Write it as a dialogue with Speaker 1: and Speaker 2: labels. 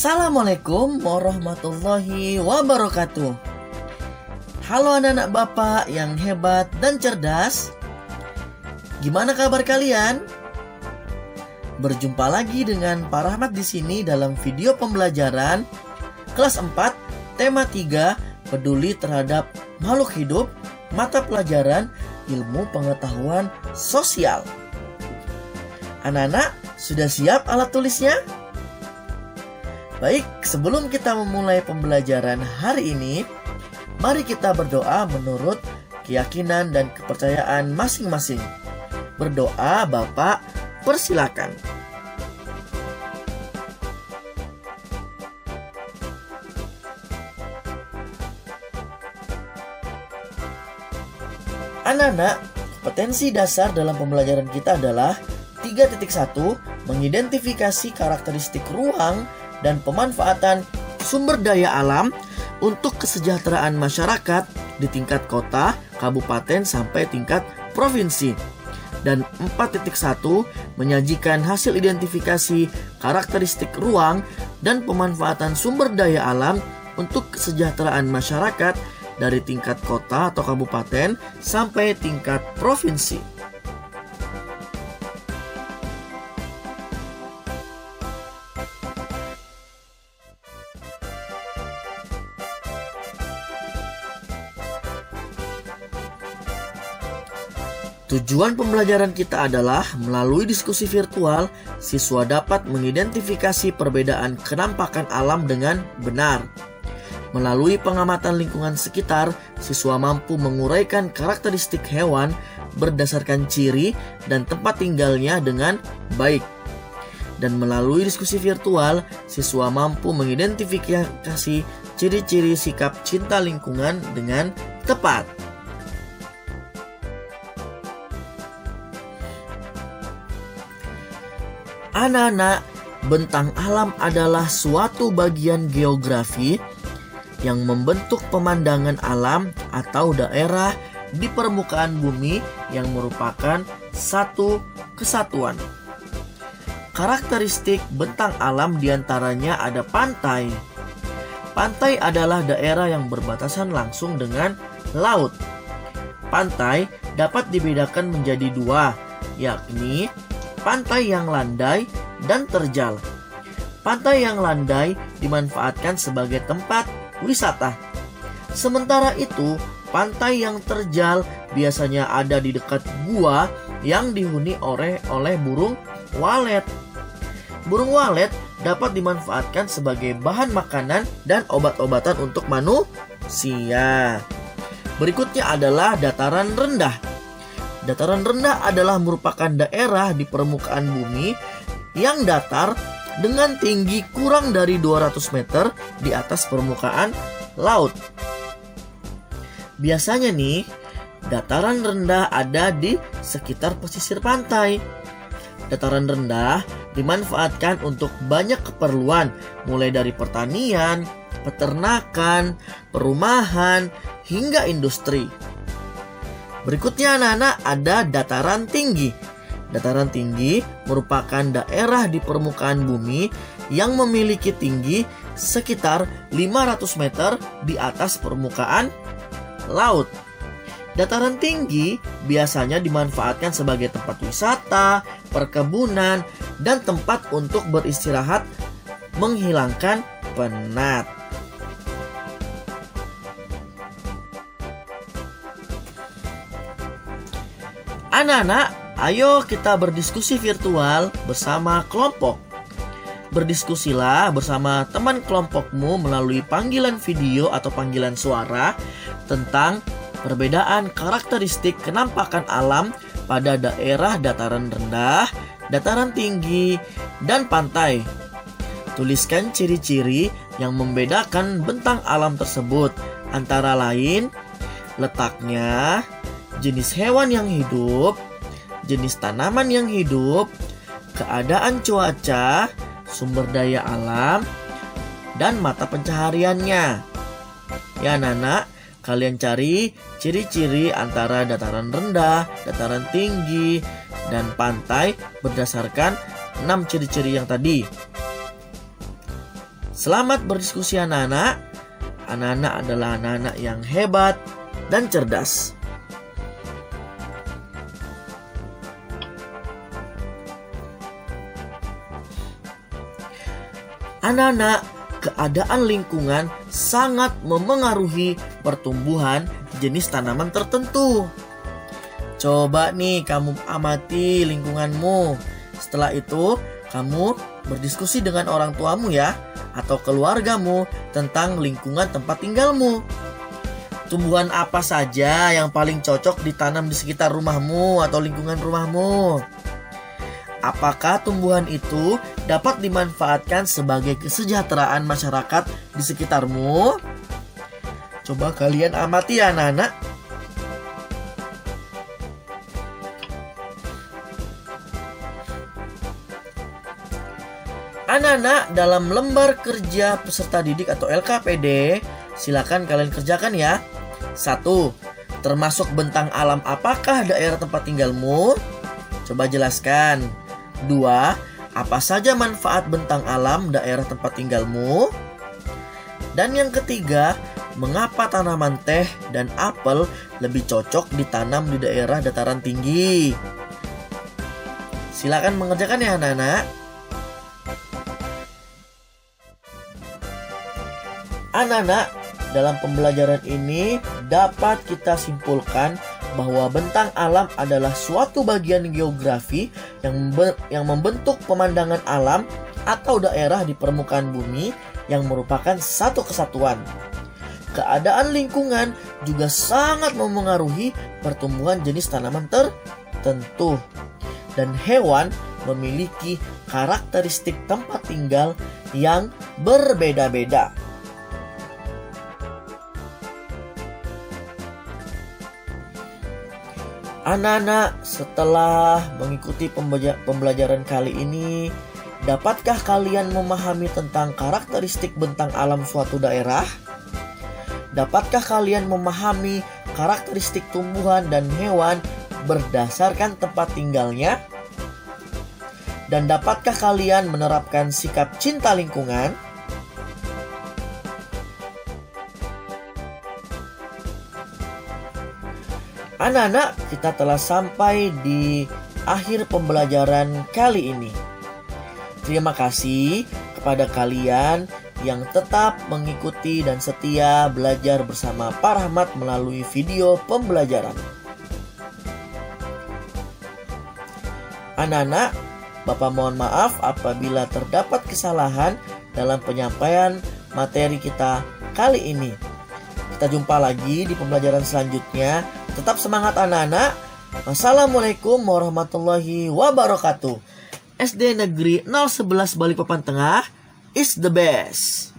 Speaker 1: Assalamualaikum warahmatullahi wabarakatuh. Halo anak-anak Bapak yang hebat dan cerdas. Gimana kabar kalian? Berjumpa lagi dengan Pak Rahmat di sini dalam video pembelajaran kelas 4, tema 3, peduli terhadap makhluk hidup, mata pelajaran ilmu pengetahuan sosial. Anak-anak, sudah siap alat tulisnya? Baik, sebelum kita memulai pembelajaran hari ini, mari kita berdoa menurut keyakinan dan kepercayaan masing-masing. Berdoa, Bapak, persilakan. Anak-anak, kompetensi dasar dalam pembelajaran kita adalah 3.1, mengidentifikasi karakteristik ruang dan pemanfaatan sumber daya alam untuk kesejahteraan masyarakat di tingkat kota, kabupaten, sampai tingkat provinsi. Dan 4.1, menyajikan hasil identifikasi karakteristik ruang dan pemanfaatan sumber daya alam untuk kesejahteraan masyarakat dari tingkat kota atau kabupaten sampai tingkat provinsi. Tujuan pembelajaran kita adalah melalui diskusi virtual, siswa dapat mengidentifikasi perbedaan kenampakan alam dengan benar. Melalui pengamatan lingkungan sekitar, siswa mampu menguraikan karakteristik hewan berdasarkan ciri dan tempat tinggalnya dengan baik. Dan melalui diskusi virtual, siswa mampu mengidentifikasi ciri-ciri sikap cinta lingkungan dengan tepat. Anak-anak, bentang alam adalah suatu bagian geografi yang membentuk pemandangan alam atau daerah di permukaan bumi yang merupakan satu kesatuan. Karakteristik bentang alam diantaranya ada pantai. Pantai adalah daerah yang berbatasan langsung dengan laut. Pantai dapat dibedakan menjadi dua, yakni pantai yang landai dan terjal. Pantai yang landai dimanfaatkan sebagai tempat wisata. Sementara itu, pantai yang terjal biasanya ada di dekat gua yang dihuni oleh burung walet. Burung walet dapat dimanfaatkan sebagai bahan makanan dan obat-obatan untuk manusia. Berikutnya adalah dataran rendah. Dataran rendah adalah merupakan daerah di permukaan bumi yang datar dengan tinggi kurang dari 200 meter di atas permukaan laut. Biasanya nih, dataran rendah ada di sekitar pesisir pantai. Dataran rendah dimanfaatkan untuk banyak keperluan, mulai dari pertanian, peternakan, perumahan, hingga industri. Berikutnya anak-anak ada dataran tinggi. Dataran tinggi merupakan daerah di permukaan bumi yang memiliki tinggi sekitar 500 meter di atas permukaan laut. Dataran tinggi biasanya dimanfaatkan sebagai tempat wisata, perkebunan, dan tempat untuk beristirahat menghilangkan penat. Anak-anak, ayo kita berdiskusi virtual bersama kelompok. Berdiskusilah bersama teman kelompokmu melalui panggilan video atau panggilan suara tentang perbedaan karakteristik kenampakan alam pada daerah dataran rendah, dataran tinggi, dan pantai. Tuliskan ciri-ciri yang membedakan bentang alam tersebut, antara lain letaknya, jenis hewan yang hidup, jenis tanaman yang hidup, keadaan cuaca, sumber daya alam, dan mata pencahariannya. Ya anak-anak, kalian cari ciri-ciri antara dataran rendah, dataran tinggi, dan pantai berdasarkan 6 ciri-ciri yang tadi. Selamat berdiskusi anak-anak. Anak-anak adalah anak-anak yang hebat dan cerdas. Anak-anak, keadaan lingkungan sangat memengaruhi pertumbuhan jenis tanaman tertentu. Coba nih kamu amati lingkunganmu. Setelah itu, kamu berdiskusi dengan orang tuamu ya, atau keluargamu tentang lingkungan tempat tinggalmu. Tumbuhan apa saja yang paling cocok ditanam di sekitar rumahmu atau lingkungan rumahmu? Apakah tumbuhan itu dapat dimanfaatkan sebagai kesejahteraan masyarakat di sekitarmu? Coba kalian amati ya anak-anak. Anak-anak, dalam lembar kerja peserta didik atau LKPD, silakan kalian kerjakan ya. 1. Termasuk bentang alam apakah daerah tempat tinggalmu? Coba jelaskan. 2. Apa saja manfaat bentang alam daerah tempat tinggalmu? Dan yang ketiga, mengapa tanaman teh dan apel lebih cocok ditanam di daerah dataran tinggi? Silakan mengerjakan ya anak-anak. Anak-anak, dalam pembelajaran ini dapat kita simpulkan bahwa bentang alam adalah suatu bagian geografi yang membentuk pemandangan alam atau daerah di permukaan bumi yang merupakan satu kesatuan. Keadaan lingkungan juga sangat memengaruhi pertumbuhan jenis tanaman tertentu. Dan hewan memiliki karakteristik tempat tinggal yang berbeda-beda. Anak-anak, setelah mengikuti pembelajaran kali ini, dapatkah kalian memahami tentang karakteristik bentang alam suatu daerah? Dapatkah kalian memahami karakteristik tumbuhan dan hewan berdasarkan tempat tinggalnya? Dan dapatkah kalian menerapkan sikap cinta lingkungan? Anak-anak, kita telah sampai di akhir pembelajaran kali ini. Terima kasih kepada kalian yang tetap mengikuti dan setia belajar bersama Pak Rahmat melalui video pembelajaran. Anak-anak, Bapak mohon maaf apabila terdapat kesalahan dalam penyampaian materi kita kali ini. Kita jumpa lagi di pembelajaran selanjutnya. Tetap semangat anak-anak. Wassalamualaikum warahmatullahi wabarakatuh. SD Negeri 011 Balikpapan Tengah is the best.